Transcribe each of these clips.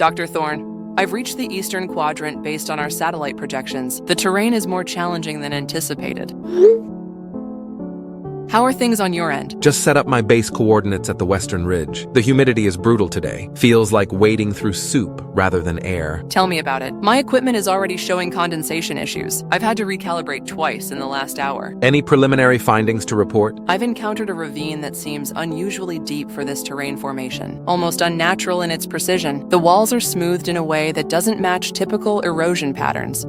Dr. Thorne, I've reached the eastern quadrant based on our satellite projections. The terrain is more challenging than anticipated. How are things on your end? Just set up my base coordinates at the western ridge. The humidity is brutal today. Feels like wading through soup rather than air. Tell me about it. My equipment is already showing condensation issues. I've had to recalibrate twice in the last hour. Any preliminary findings to report? I've encountered a ravine that seems unusually deep for this terrain formation, almost unnatural in its precision. The walls are smoothed in a way that doesn't match typical erosion patterns.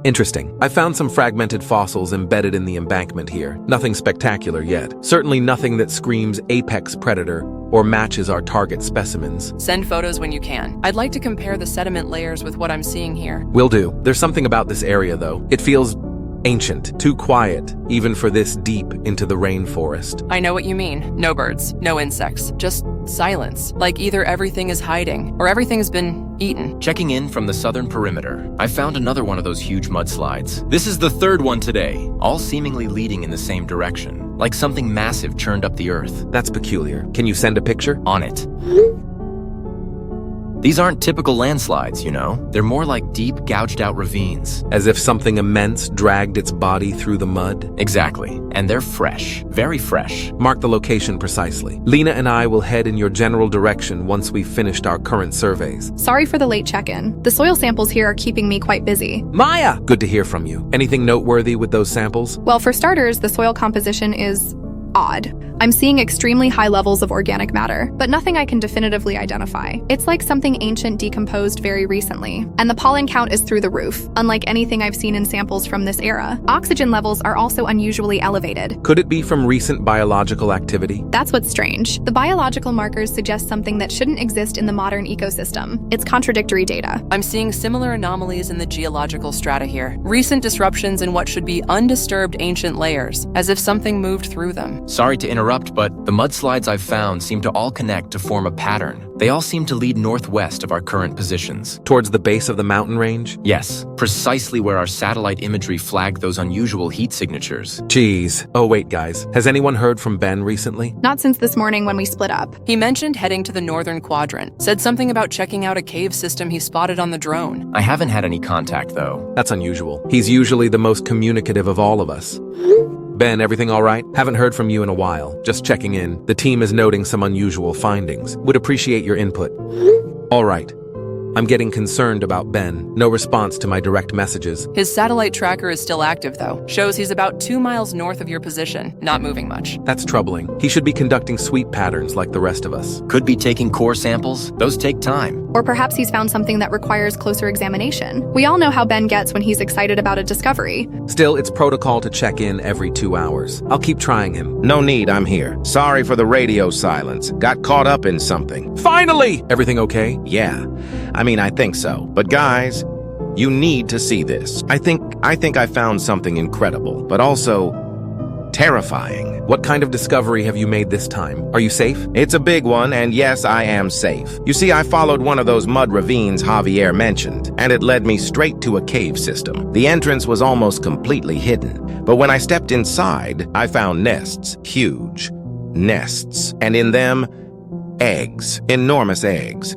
Interesting. I found some fragmented fossils embedded in the embankment here. Nothing spectacular yet. Certainly nothing that screams apex predator or matches our target specimens. Send photos when you can. I'd like to compare the sediment layers with what I'm seeing here. Will do. There's something about this area, though. It feels ancient, too quiet, even for this deep into the rainforest. I know what you mean. No birds, no insects, just silence. Like either everything is hiding or everything's been eaten. Checking in from the southern perimeter, I found another one of those huge mudslides. This is the third one today, all seemingly leading in the same direction, like something massive churned up the earth. That's peculiar. Can you send a picture? On it. These aren't typical landslides, you know? They're more like deep, gouged-out ravines. As if something immense dragged its body through the mud? Exactly. And they're fresh. Very fresh. Mark the location precisely. Lena and I will head in your general direction once we've finished our current surveys. Sorry for the late check-in. The soil samples here are keeping me quite busy. Maya! Good to hear from you. Anything noteworthy with those samples? Well, for starters, the soil composition is odd. I'm seeing extremely high levels of organic matter, but nothing I can definitively identify. It's like something ancient decomposed very recently, and the pollen count is through the roof, unlike anything I've seen in samples from this era. Oxygen levels are also unusually elevated. Could it be from recent biological activity? That's what's strange. The biological markers suggest something that shouldn't exist in the modern ecosystem. It's contradictory data. I'm seeing similar anomalies in the geological strata here. Recent disruptions in what should be undisturbed ancient layers, as if something moved through them. Sorry to interrupt, but the mudslides I've found seem to all connect to form a pattern. They all seem to lead northwest of our current positions. Towards the base of the mountain range? Yes, precisely where our satellite imagery flagged those unusual heat signatures. Geez. Oh wait, guys. Has anyone heard from Ben recently? Not since this morning when we split up. He mentioned heading to the northern quadrant, said something about checking out a cave system he spotted on the drone. I haven't had any contact, though. That's unusual. He's usually the most communicative of all of us. Ben, everything all right? Haven't heard from you in a while. Just checking in. The team is noting some unusual findings. Would appreciate your input. All right. I'm getting concerned about Ben. No response to my direct messages. His satellite tracker is still active, though. Shows he's about 2 miles north of your position, not moving much. That's troubling. He should be conducting sweep patterns like the rest of us. Could be taking core samples. Those take time. Or perhaps he's found something that requires closer examination. We all know how Ben gets when he's excited about a discovery. Still, it's protocol to check in every 2 hours. I'll keep trying him. No need, I'm here. Sorry for the radio silence. Got caught up in something. Finally! Everything okay? Yeah, I think so. But guys, you need to see this. I think I found something incredible, but also terrifying. What kind of discovery have you made this time? Are you safe? It's a big one, and yes, I am safe. You see, I followed one of those mud ravines Javier mentioned, and it led me straight to a cave system. The entrance was almost completely hidden, but when I stepped inside, I found nests, huge nests, and in them, eggs, enormous eggs.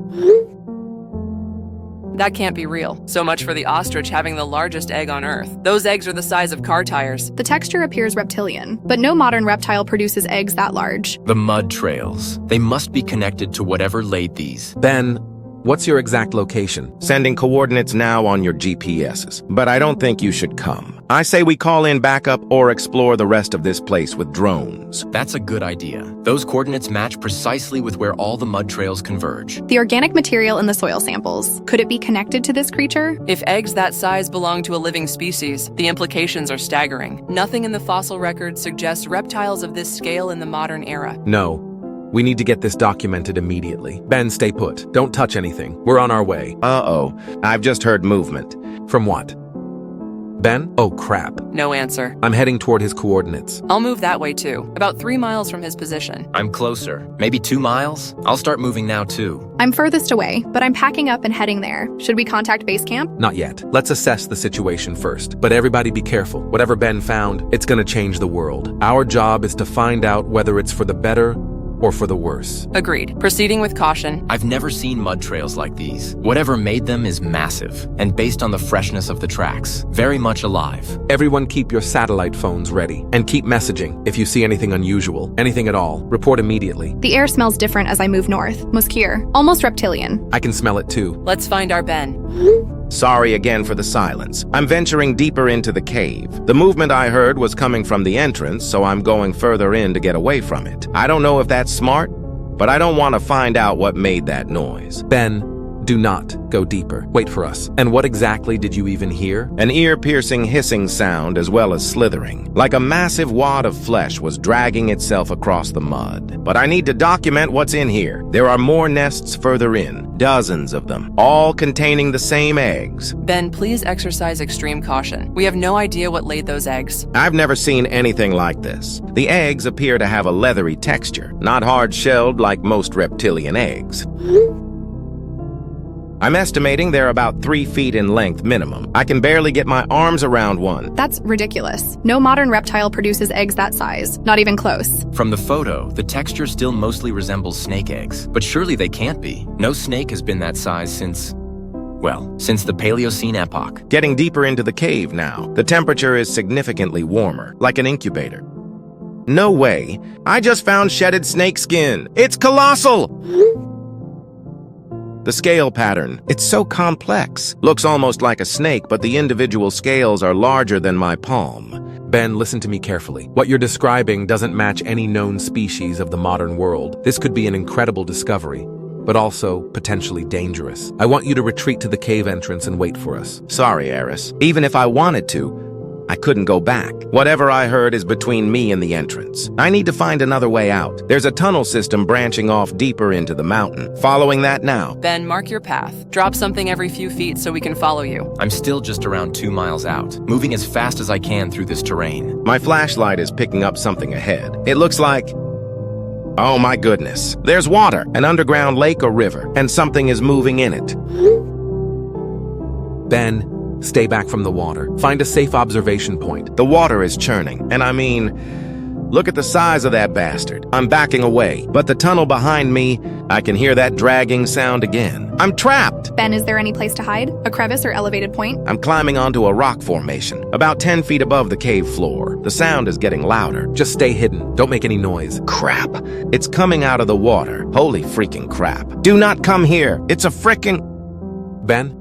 That can't be real. So much for the ostrich having the largest egg on Earth. Those eggs are the size of car tires. The texture appears reptilian, but no modern reptile produces eggs that large. The mud trails. They must be connected to whatever laid these. Ben, what's your exact location? Sending coordinates now on your GPSs, but I don't think you should come. I say we call in backup or explore the rest of this place with drones. That's a good idea. Those coordinates match precisely with where all the mud trails converge. The organic material in the soil samples, could it be connected to this creature? If eggs that size belong to a living species, the implications are staggering. Nothing in the fossil record suggests reptiles of this scale in the modern era. No. We need to get this documented immediately. Ben, stay put. Don't touch anything. We're on our way. Uh-oh. I've just heard movement. From what? Ben? Oh, crap. No answer. I'm heading toward his coordinates. I'll move that way too, about 3 miles from his position. I'm closer. Maybe 2 miles? I'll start moving now too. I'm furthest away, but I'm packing up and heading there. Should we contact base camp? Not yet. Let's assess the situation first. But everybody be careful. Whatever Ben found, it's gonna change the world. Our job is to find out whether it's for the better or for the worse. Agreed. Proceeding with caution. I've never seen mud trails like these. Whatever made them is massive, and based on the freshness of the tracks, very much alive. Everyone keep your satellite phones ready, and keep messaging. If you see anything unusual, anything at all, report immediately. The air smells different as I move north. Muskeer, almost reptilian. I can smell it too. Let's find our Ben. Sorry again for the silence. I'm venturing deeper into the cave. The movement I heard was coming from the entrance, so I'm going further in to get away from it. I don't know if that's smart, but I don't want to find out what made that noise. Ben, do not go deeper. Wait for us. And what exactly did you even hear? An ear-piercing hissing sound as well as slithering, like a massive wad of flesh was dragging itself across the mud. But I need to document what's in here. There are more nests further in, dozens of them, all containing the same eggs. Ben, please exercise extreme caution. We have no idea what laid those eggs. I've never seen anything like this. The eggs appear to have a leathery texture, not hard-shelled like most reptilian eggs. I'm estimating they're about 3 feet in length minimum. I can barely get my arms around one. That's ridiculous. No modern reptile produces eggs that size. Not even close. From the photo, the texture still mostly resembles snake eggs, but surely they can't be. No snake has been that size since the Paleocene epoch. Getting deeper into the cave now. The temperature is significantly warmer, like an incubator. No way. I just found shedded snake skin. It's colossal! The scale pattern, it's so complex. Looks almost like a snake, but the individual scales are larger than my palm. Ben, listen to me carefully. What you're describing doesn't match any known species of the modern world. This could be an incredible discovery, but also potentially dangerous. I want you to retreat to the cave entrance and wait for us. Sorry, Eris. Even if I wanted to, I couldn't go back. Whatever I heard is between me and the entrance. I need to find another way out. There's a tunnel system branching off deeper into the mountain. Following that now. Ben, mark your path. Drop something every few feet so we can follow you. I'm still just around 2 miles out, moving as fast as I can through this terrain. My flashlight is picking up something ahead. It looks like... oh my goodness. There's water, an underground lake or river, and something is moving in it. Ben, stay back from the water. Find a safe observation point. The water is churning, and I mean, look at the size of that bastard. I'm backing away, but the tunnel behind me, I can hear that dragging sound again. I'm trapped! Ben, is there any place to hide? A crevice or elevated point? I'm climbing onto a rock formation, about 10 feet above the cave floor. The sound is getting louder. Just stay hidden. Don't make any noise. Crap. It's coming out of the water. Holy freaking crap. Do not come here. It's a frickin'... Ben?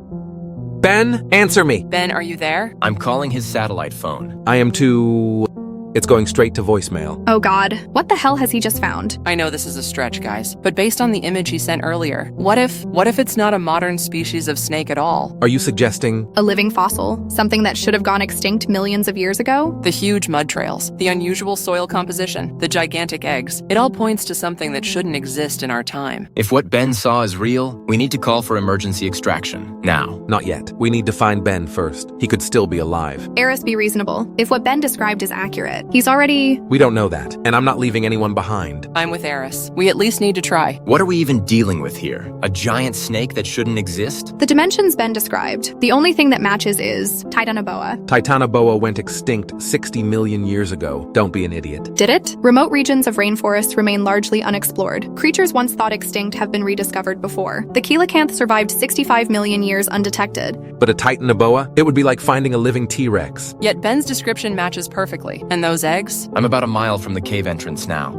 Ben, answer me. Ben, are you there? I'm calling his satellite phone. I am too... It's going straight to voicemail. Oh God, what the hell has he just found? I know this is a stretch, guys, but based on the image he sent earlier, what if it's not a modern species of snake at all? Are you suggesting... a living fossil? Something that should have gone extinct millions of years ago? The huge mud trails, the unusual soil composition, the gigantic eggs, it all points to something that shouldn't exist in our time. If what Ben saw is real, we need to call for emergency extraction, now. Not yet. We need to find Ben first. He could still be alive. Eris, be reasonable. If what Ben described is accurate, he's already... We don't know that, and I'm not leaving anyone behind. I'm with Eris. We at least need to try. What are we even dealing with here? A giant snake that shouldn't exist? The dimensions Ben described. The only thing that matches is Titanoboa. Titanoboa went extinct 60 million years ago. Don't be an idiot. Did it? Remote regions of rainforests remain largely unexplored. Creatures once thought extinct have been rediscovered before. The coelacanth survived 65 million years undetected. But a Titanoboa? It would be like finding a living T-Rex. Yet Ben's description matches perfectly. And those eggs? I'm about a mile from the cave entrance now,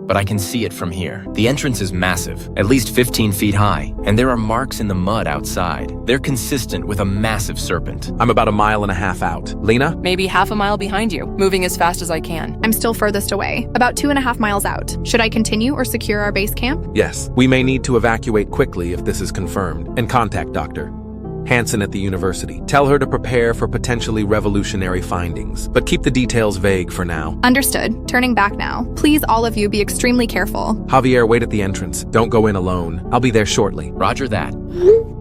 but I can see it from here. The entrance is massive, at least 15 feet high, and there are marks in the mud outside. They're consistent with a massive serpent. I'm about a mile and a half out. Lena? Maybe half a mile behind you, moving as fast as I can. I'm still furthest away, about 2.5 miles out. Should I continue or secure our base camp? Yes. We may need to evacuate quickly if this is confirmed. And contact Dr. Hansen at the university. Tell her to prepare for potentially revolutionary findings, but keep the details vague for now. Understood. Turning back now. Please, all of you, be extremely careful. Javier, wait at the entrance. Don't go in alone. I'll be there shortly. Roger that.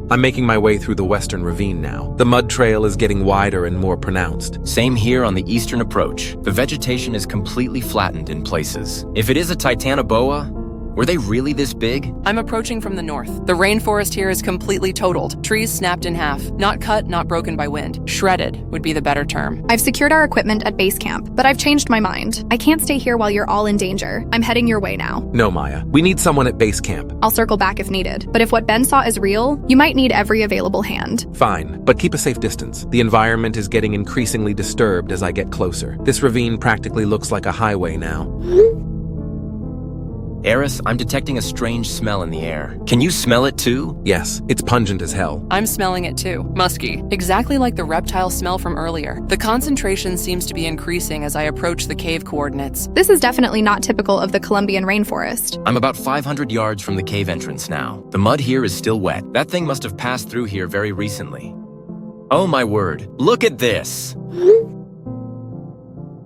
I'm making my way through the western ravine now. The mud trail is getting wider and more pronounced. Same here on the eastern approach. The vegetation is completely flattened in places. If it is a Titanoboa, Were they really this big? I'm approaching from the north. The rainforest here is completely totaled. Trees snapped in half. Not cut, not broken by wind. Shredded would be the better term. I've secured our equipment at base camp, but I've changed my mind. I can't stay here while you're all in danger. I'm heading your way now. No, Maya. We need someone at base camp. I'll circle back if needed. But if what Ben saw is real, you might need every available hand. Fine, but keep a safe distance. The environment is getting increasingly disturbed as I get closer. This ravine practically looks like a highway now. Eris, I'm detecting a strange smell in the air. Can you smell it too? Yes, it's pungent as hell. I'm smelling it too. Musky. Exactly like the reptile smell from earlier. The concentration seems to be increasing as I approach the cave coordinates. This is definitely not typical of the Colombian rainforest. I'm about 500 yards from the cave entrance now. The mud here is still wet. That thing must have passed through here very recently. Oh my word, look at this!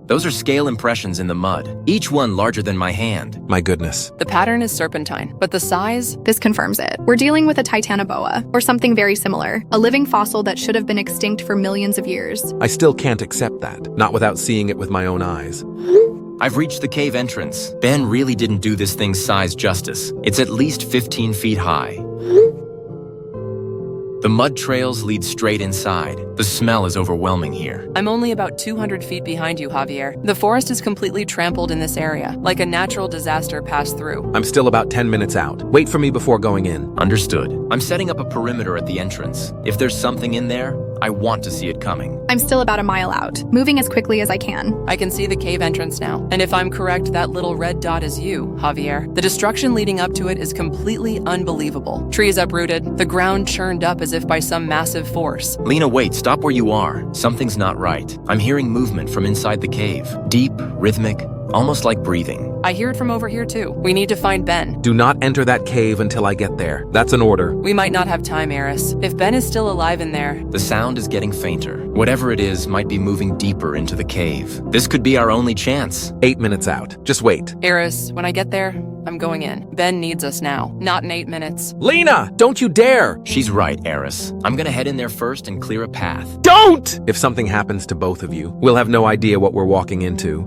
Those are scale impressions in the mud, each one larger than my hand. My goodness. The pattern is serpentine, but the size? This confirms it. We're dealing with a Titanoboa, or something very similar, a living fossil that should have been extinct for millions of years. I still can't accept that, not without seeing it with my own eyes. I've reached the cave entrance. Ben really didn't do this thing's size justice. It's at least 15 feet high. The mud trails lead straight inside. The smell is overwhelming here. I'm only about 200 feet behind you, Javier. The forest is completely trampled in this area, like a natural disaster passed through. I'm still about 10 minutes out. Wait for me before going in. Understood. I'm setting up a perimeter at the entrance. If there's something in there, I want to see it coming. I'm still about a mile out, moving as quickly as I can. I can see the cave entrance now. And if I'm correct, that little red dot is you, Javier. The destruction leading up to it is completely unbelievable. Trees uprooted, the ground churned up as if by some massive force. Lena, wait, stop where you are. Something's not right. I'm hearing movement from inside the cave. Deep, rhythmic, almost like breathing. I hear it from over here too. We need to find Ben. Do not enter that cave until I get there. That's an order. We might not have time, Eris. If Ben is still alive in there... The sound is getting fainter. Whatever it is might be moving deeper into the cave. This could be our only chance. 8 minutes out. Just wait. Eris, when I get there, I'm going in. Ben needs us now, not in 8 minutes. Lena, don't you dare! She's right, Eris. I'm gonna head in there first and clear a path. Don't! If something happens to both of you, we'll have no idea what we're walking into.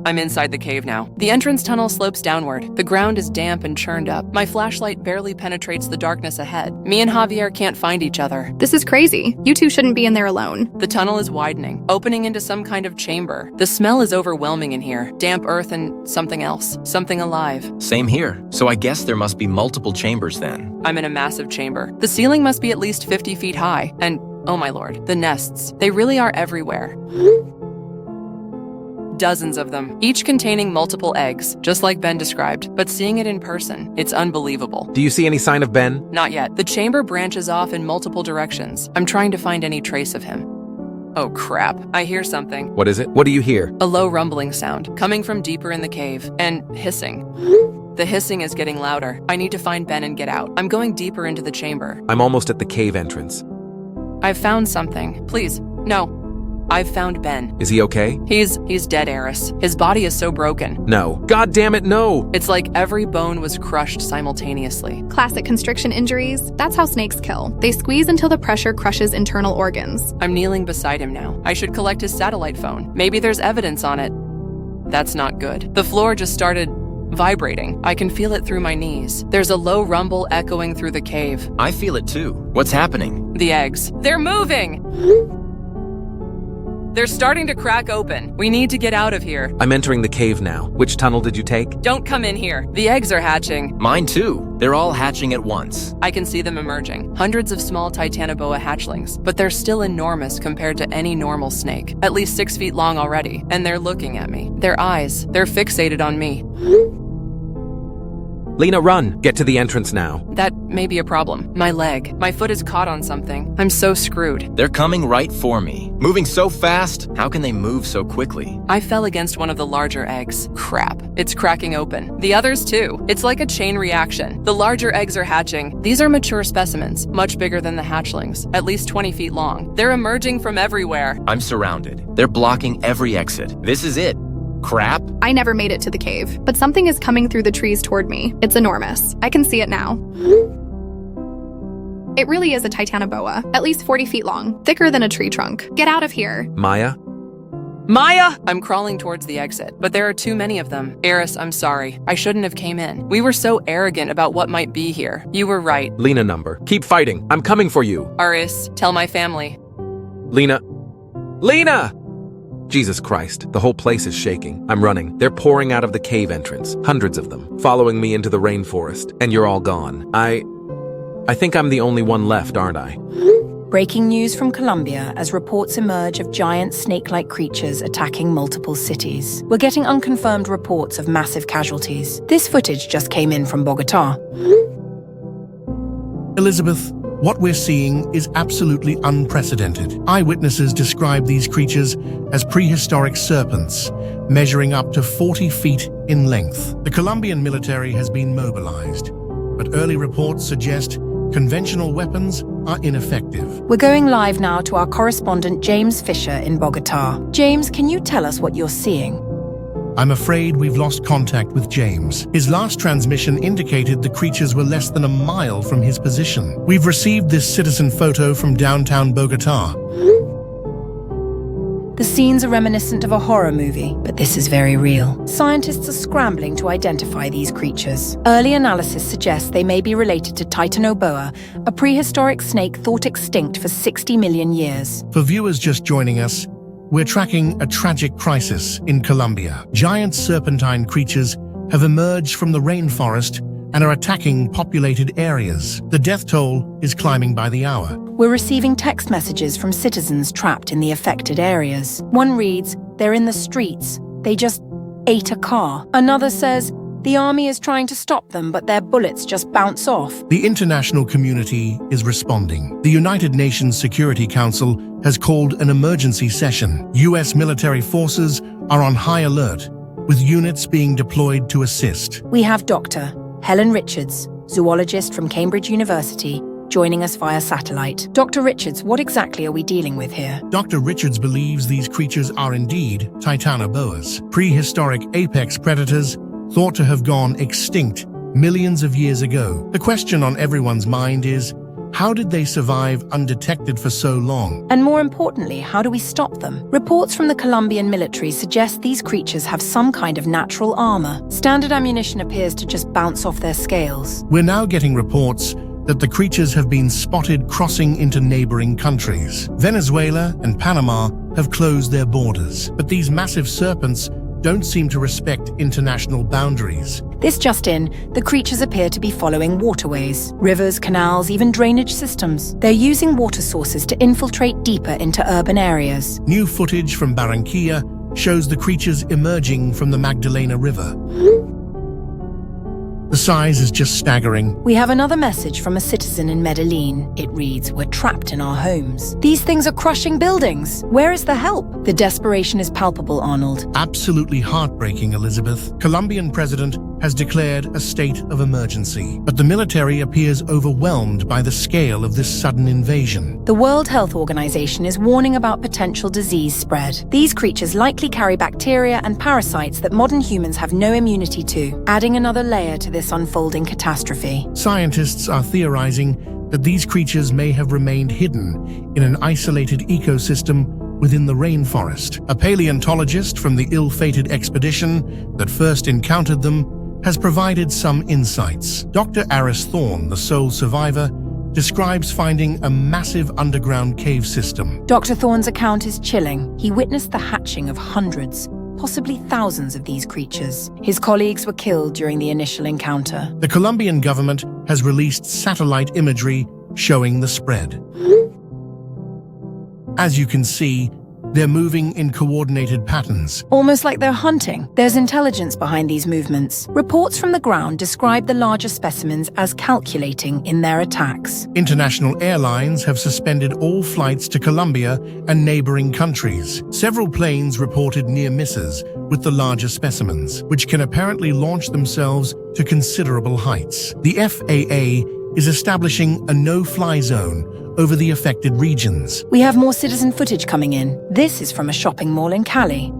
I'm inside the cave now. The entrance tunnel slopes downward. The ground is damp and churned up. My flashlight barely penetrates the darkness ahead. Me and Javier can't find each other. This is crazy. You two shouldn't be in there alone. The tunnel is widening, opening into some kind of chamber. The smell is overwhelming in here. Damp earth and something else. Something alive. Same here. So I guess there must be multiple chambers then. I'm in a massive chamber. The ceiling must be at least 50 feet high. And, oh my lord, the nests. They really are everywhere. Dozens of them, each containing multiple eggs, just like Ben described, but seeing it in person, it's unbelievable. Do you see any sign of Ben? Not yet. The chamber branches off in multiple directions. I'm trying to find any trace of him. Oh crap, I hear something. What is it? What do you hear? A low rumbling sound, coming from deeper in the cave, and hissing. The hissing is getting louder. I need to find Ben and get out. I'm going deeper into the chamber. I'm almost at the cave entrance. I've found something. Please, no. I've found Ben. Is he okay? He's dead, Eris. His body is so broken. No. God damn it, no! It's like every bone was crushed simultaneously. Classic constriction injuries. That's how snakes kill. They squeeze until the pressure crushes internal organs. I'm kneeling beside him now. I should collect his satellite phone. Maybe there's evidence on it. That's not good. The floor just started vibrating. I can feel it through my knees. There's a low rumble echoing through the cave. I feel it too. What's happening? The eggs. They're moving! They're starting to crack open. We need to get out of here. I'm entering the cave now. Which tunnel did you take? Don't come in here. The eggs are hatching. Mine too. They're all hatching at once. I can see them emerging. Hundreds of small Titanoboa hatchlings, but they're still enormous compared to any normal snake. At least 6 feet long already. And they're looking at me. Their eyes, they're fixated on me. Lena, run! Get to the entrance now. That may be a problem. My leg. My foot is caught on something. I'm so screwed. They're coming right for me. Moving so fast. How can they move so quickly? I fell against one of the larger eggs. Crap. It's cracking open. The others too. It's like a chain reaction. The larger eggs are hatching. These are mature specimens, much bigger than the hatchlings, at least 20 feet long. They're emerging from everywhere. I'm surrounded. They're blocking every exit. This is it. Crap. I never made it to the cave, but something is coming through the trees toward me. It's enormous. I can see it now. It really is a Titanoboa, at least 40 feet long, thicker than a tree trunk. Get out of here. Maya? Maya! I'm crawling towards the exit, but there are too many of them. Eris, I'm sorry. I shouldn't have came in. We were so arrogant about what might be here. You were right. Lena number. Keep fighting. I'm coming for you. Aris, tell my family. Lena. Lena! Jesus Christ, the whole place is shaking. I'm running. They're pouring out of the cave entrance, hundreds of them, following me into the rainforest, and you're all gone. I think I'm the only one left, aren't I? Breaking news from Colombia as reports emerge of giant snake-like creatures attacking multiple cities. We're getting unconfirmed reports of massive casualties. This footage just came in from Bogotá. Elizabeth, what we're seeing is absolutely unprecedented. Eyewitnesses describe these creatures as prehistoric serpents, measuring up to 40 feet in length. The Colombian military has been mobilized, but early reports suggest conventional weapons are ineffective. We're going live now to our correspondent James Fisher in Bogotá. James, can you tell us what you're seeing? I'm afraid we've lost contact with James. His last transmission indicated the creatures were less than a mile from his position. We've received this citizen photo from downtown Bogotá. The scenes are reminiscent of a horror movie, but this is very real. Scientists are scrambling to identify these creatures. Early analysis suggests they may be related to Titanoboa, a prehistoric snake thought extinct for 60 million years. For viewers just joining us, we're tracking a tragic crisis in Colombia. Giant serpentine creatures have emerged from the rainforest and are attacking populated areas. The death toll is climbing by the hour. We're receiving text messages from citizens trapped in the affected areas. One reads, "They're in the streets. They just ate a car." Another says, "The army is trying to stop them, but their bullets just bounce off." The international community is responding. The United Nations Security Council has called an emergency session. U.S. military forces are on high alert, with units being deployed to assist. We have Dr. Helen Richards, zoologist from Cambridge University, joining us via satellite. Dr. Richards, what exactly are we dealing with here? Dr. Richards believes these creatures are indeed Titanoboas, prehistoric apex predators thought to have gone extinct millions of years ago. The question on everyone's mind is, how did they survive undetected for so long? And more importantly, how do we stop them? Reports from the Colombian military suggest these creatures have some kind of natural armor. Standard ammunition appears to just bounce off their scales. We're now getting reports that the creatures have been spotted crossing into neighboring countries. Venezuela and Panama have closed their borders, but these massive serpents don't seem to respect international boundaries. This just in, the creatures appear to be following waterways, rivers, canals, even drainage systems. They're using water sources to infiltrate deeper into urban areas. New footage from Barranquilla shows the creatures emerging from the Magdalena River. The size is just staggering. We have another message from a citizen in Medellin. It reads, "We're trapped in our homes. These things are crushing buildings. Where is the help?" The desperation is palpable, Arnold. Absolutely heartbreaking, Elizabeth. Colombian president has declared a state of emergency, but the military appears overwhelmed by the scale of this sudden invasion. The World Health Organization is warning about potential disease spread. These creatures likely carry bacteria and parasites that modern humans have no immunity to, adding another layer to this unfolding catastrophe. Scientists are theorizing that these creatures may have remained hidden in an isolated ecosystem within the rainforest. A paleontologist from the ill-fated expedition that first encountered them has provided some insights. Dr. Aris Thorne, the sole survivor, describes finding a massive underground cave system. Dr. Thorne's account is chilling. He witnessed the hatching of hundreds, possibly thousands of these creatures. His colleagues were killed during the initial encounter. The Colombian government has released satellite imagery showing the spread. As you can see, they're moving in coordinated patterns. Almost like they're hunting. There's intelligence behind these movements. Reports from the ground describe the larger specimens as calculating in their attacks. International airlines have suspended all flights to Colombia and neighboring countries. Several planes reported near misses with the larger specimens, which can apparently launch themselves to considerable heights. The FAA is establishing a no-fly zone over the affected regions. We have more citizen footage coming in. This is from a shopping mall in Cali.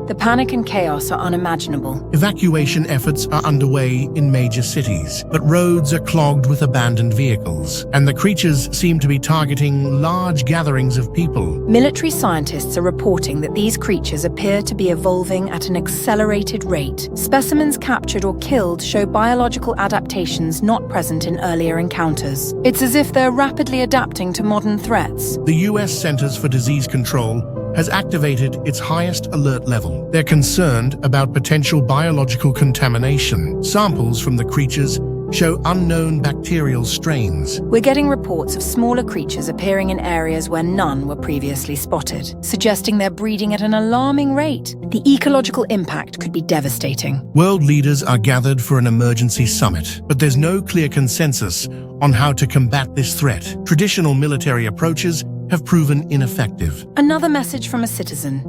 The panic and chaos are unimaginable. Evacuation efforts are underway in major cities, but roads are clogged with abandoned vehicles, and the creatures seem to be targeting large gatherings of people. Military scientists are reporting that these creatures appear to be evolving at an accelerated rate. Specimens captured or killed show biological adaptations not present in earlier encounters. It's as if they're rapidly adapting to modern threats. The U.S. Centers for Disease Control has activated its highest alert level. They're concerned about potential biological contamination. Samples from the creatures show unknown bacterial strains. We're getting reports of smaller creatures appearing in areas where none were previously spotted, suggesting they're breeding at an alarming rate. The ecological impact could be devastating. World leaders are gathered for an emergency summit, but there's no clear consensus on how to combat this threat. Traditional military approaches have proven ineffective. Another message from a citizen.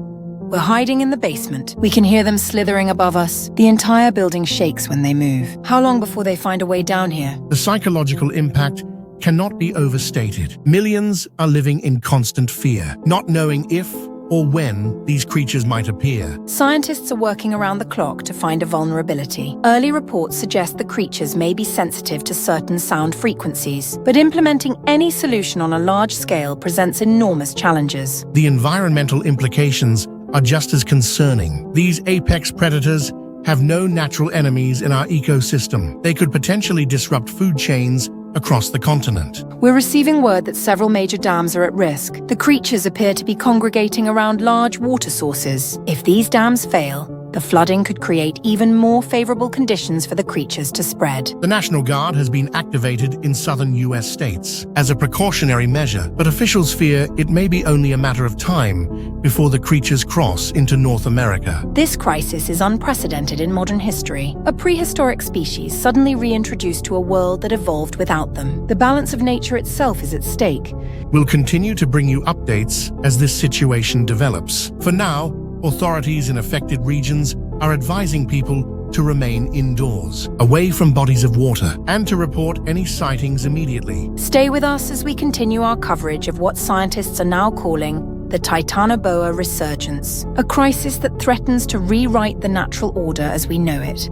We're hiding in the basement. We can hear them slithering above us. The entire building shakes when they move. How long before they find a way down here? The psychological impact cannot be overstated. Millions are living in constant fear, not knowing if or when these creatures might appear. Scientists are working around the clock to find a vulnerability. Early reports suggest the creatures may be sensitive to certain sound frequencies, but implementing any solution on a large scale presents enormous challenges. The environmental implications are just as concerning. These apex predators have no natural enemies in our ecosystem. They could potentially disrupt food chains across the continent. We're receiving word that several major dams are at risk. The creatures appear to be congregating around large water sources. If these dams fail, the flooding could create even more favorable conditions for the creatures to spread. The National Guard has been activated in southern U.S. states as a precautionary measure, but officials fear it may be only a matter of time before the creatures cross into North America. This crisis is unprecedented in modern history. A prehistoric species suddenly reintroduced to a world that evolved without them. The balance of nature itself is at stake. We'll continue to bring you updates as this situation develops. For now, authorities in affected regions are advising people to remain indoors, away from bodies of water, and to report any sightings immediately. Stay with us as we continue our coverage of what scientists are now calling the Titanoboa resurgence, a crisis that threatens to rewrite the natural order as we know it.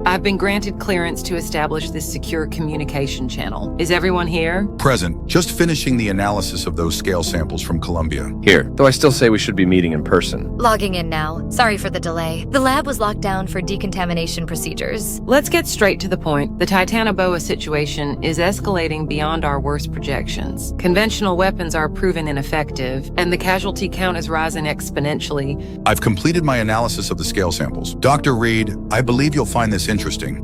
I've been granted clearance to establish this secure communication channel. Is everyone here? Present. Just finishing the analysis of those scale samples from Colombia. Here, though I still say we should be meeting in person. Logging in now. Sorry for the delay. The lab was locked down for decontamination procedures. Let's get straight to the point. The Titanoboa situation is escalating beyond our worst projections. Conventional weapons are proven ineffective, and the casualty count is rising exponentially. I've completed my analysis of the scale samples. Dr. Reed, I believe you'll find this interesting.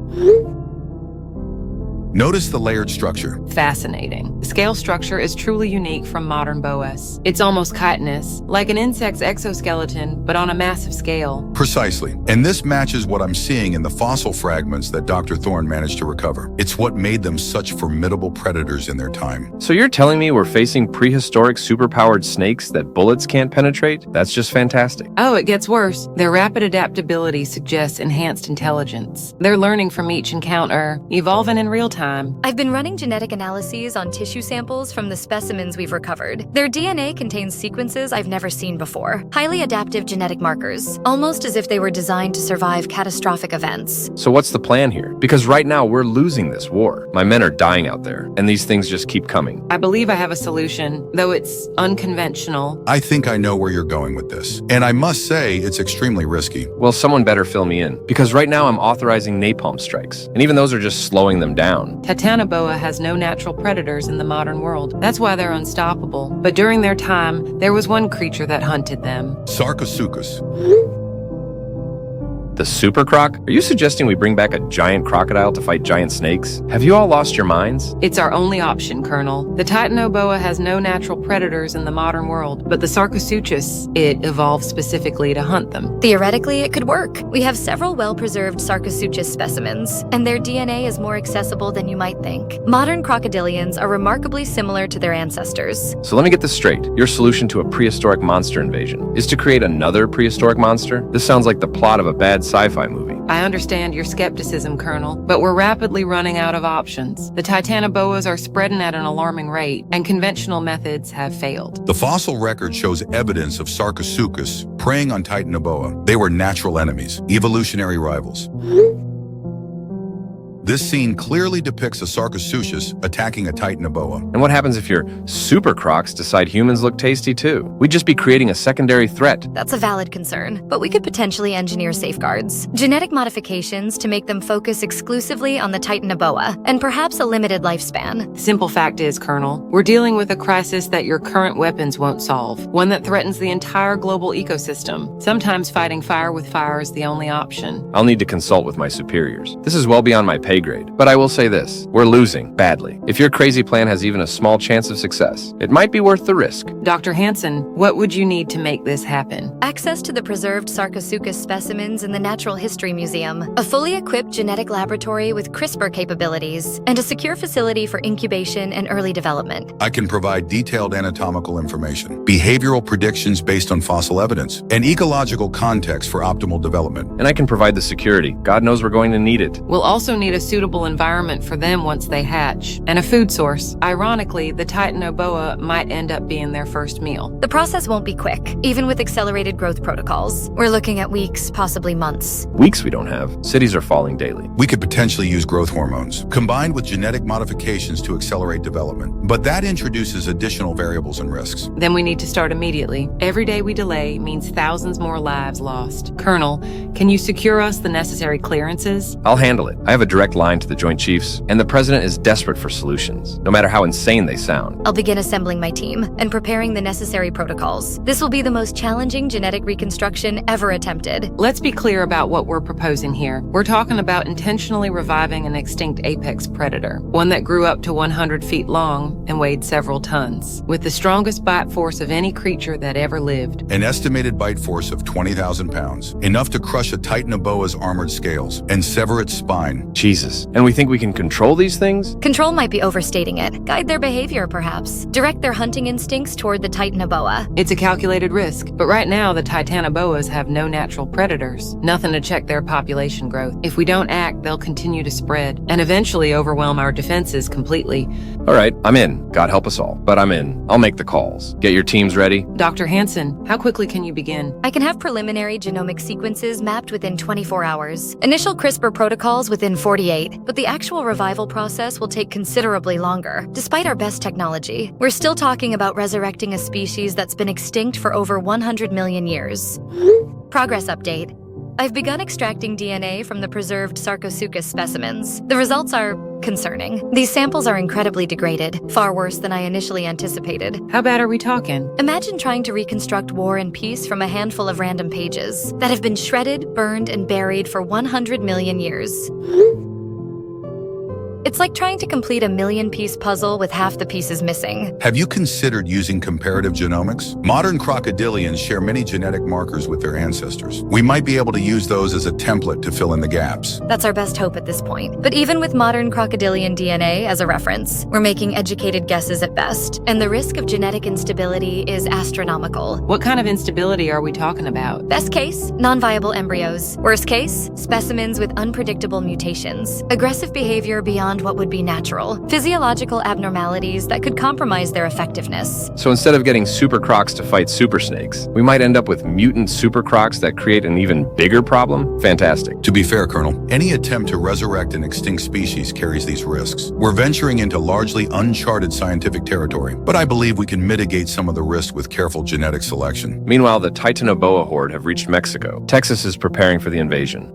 Notice the layered structure. Fascinating. The scale structure is truly unique from modern boas. It's almost chitinous, like an insect's exoskeleton, but on a massive scale. Precisely. And this matches what I'm seeing in the fossil fragments that Dr. Thorne managed to recover. It's what made them such formidable predators in their time. So you're telling me we're facing prehistoric superpowered snakes that bullets can't penetrate? That's just fantastic. Oh, it gets worse. Their rapid adaptability suggests enhanced intelligence. They're learning from each encounter, evolving in real time. I've been running genetic analyses on tissue samples from the specimens we've recovered. Their DNA contains sequences I've never seen before. Highly adaptive genetic markers, almost as if they were designed to survive catastrophic events. So what's the plan here? Because right now we're losing this war. My men are dying out there, and these things just keep coming. I believe I have a solution, though it's unconventional. I think I know where you're going with this. And I must say, it's extremely risky. Well, someone better fill me in, because right now I'm authorizing napalm strikes, and even those are just slowing them down. Titanoboa has no natural predators in the modern world. That's why they're unstoppable. But during their time, there was one creature that hunted them. Sarcosuchus. The super croc? Are you suggesting we bring back a giant crocodile to fight giant snakes? Have you all lost your minds? It's our only option, Colonel. The Titanoboa has no natural predators in the modern world, but the Sarcosuchus, it evolved specifically to hunt them. Theoretically, it could work. We have several well-preserved Sarcosuchus specimens, and their DNA is more accessible than you might think. Modern crocodilians are remarkably similar to their ancestors. So let me get this straight. Your solution to a prehistoric monster invasion is to create another prehistoric monster? This sounds like the plot of a bad bad sci-fi movie. I understand your skepticism, Colonel, but we're rapidly running out of options. The Titanoboas are spreading at an alarming rate, and conventional methods have failed. The fossil record shows evidence of Sarcosuchus preying on Titanoboa. They were natural enemies, evolutionary rivals. This scene clearly depicts a Sarcosuchus attacking a Titanoboa. And what happens if your super crocs decide humans look tasty too? We'd just be creating a secondary threat. That's a valid concern, but we could potentially engineer safeguards. Genetic modifications to make them focus exclusively on the Titanoboa, and perhaps a limited lifespan. Simple fact is, Colonel, we're dealing with a crisis that your current weapons won't solve, one that threatens the entire global ecosystem. Sometimes fighting fire with fire is the only option. I'll need to consult with my superiors. This is well beyond my pay grade, but I will say this, we're losing badly. If your crazy plan has even a small chance of success, it might be worth the risk. Dr. Hansen, what would you need to make this happen? Access to the preserved Sarcosuchus specimens in the Natural History Museum, a fully equipped genetic laboratory with CRISPR capabilities, and a secure facility for incubation and early development. I can provide detailed anatomical information, behavioral predictions based on fossil evidence, and ecological context for optimal development. And I can provide the security. God knows we're going to need it. We'll also need a suitable environment for them once they hatch, and a food source. Ironically, the Titanoboa might end up being their first meal. The process won't be quick, even with accelerated growth protocols. We're looking at weeks, possibly months. Weeks we don't have. Cities are falling daily. We could potentially use growth hormones, combined with genetic modifications to accelerate development. But that introduces additional variables and risks. Then we need to start immediately. Every day we delay means thousands more lives lost. Colonel, can you secure us the necessary clearances? I'll handle it. I have a direct line to the Joint Chiefs, and the President is desperate for solutions, no matter how insane they sound. I'll begin assembling my team and preparing the necessary protocols. This will be the most challenging genetic reconstruction ever attempted. Let's be clear about what we're proposing here. We're talking about intentionally reviving an extinct apex predator, one that grew up to 100 feet long and weighed several tons, with the strongest bite force of any creature that ever lived. An estimated bite force of 20,000 pounds, enough to crush a Titanoboa's armored scales and sever its spine. Jesus. And we think we can control these things? Control might be overstating it. Guide their behavior, perhaps. Direct their hunting instincts toward the Titanoboa. It's a calculated risk, but right now the Titanoboas have no natural predators. Nothing to check their population growth. If we don't act, they'll continue to spread and eventually overwhelm our defenses completely. All right, I'm in. God help us all. But I'm in. I'll make the calls. Get your teams ready. Dr. Hansen, how quickly can you begin? I can have preliminary genomic sequences mapped within 24 hours. Initial CRISPR protocols within 48, but the actual revival process will take considerably longer. Despite our best technology, we're still talking about resurrecting a species that's been extinct for over 100 million years. Progress update. I've begun extracting DNA from the preserved Sarcosuchus specimens. The results are concerning. These samples are incredibly degraded, far worse than I initially anticipated. How bad are we talking? Imagine trying to reconstruct War and Peace from a handful of random pages that have been shredded, burned, and buried for 100 million years. It's like trying to complete a million-piece puzzle with half the pieces missing. Have you considered using comparative genomics? Modern crocodilians share many genetic markers with their ancestors. We might be able to use those as a template to fill in the gaps. That's our best hope at this point. But even with modern crocodilian DNA as a reference, we're making educated guesses at best, and the risk of genetic instability is astronomical. What kind of instability are we talking about? Best case, non-viable embryos. Worst case, specimens with unpredictable mutations. Aggressive behavior beyond what would be natural. Physiological abnormalities that could compromise their effectiveness. So instead of getting super crocs to fight super snakes, we might end up with mutant super crocs that create an even bigger problem? Fantastic. To be fair, Colonel, any attempt to resurrect an extinct species carries these risks. We're venturing into largely uncharted scientific territory, but I believe we can mitigate some of the risk with careful genetic selection. Meanwhile, the Titanoboa horde have reached Mexico. Texas is preparing for the invasion.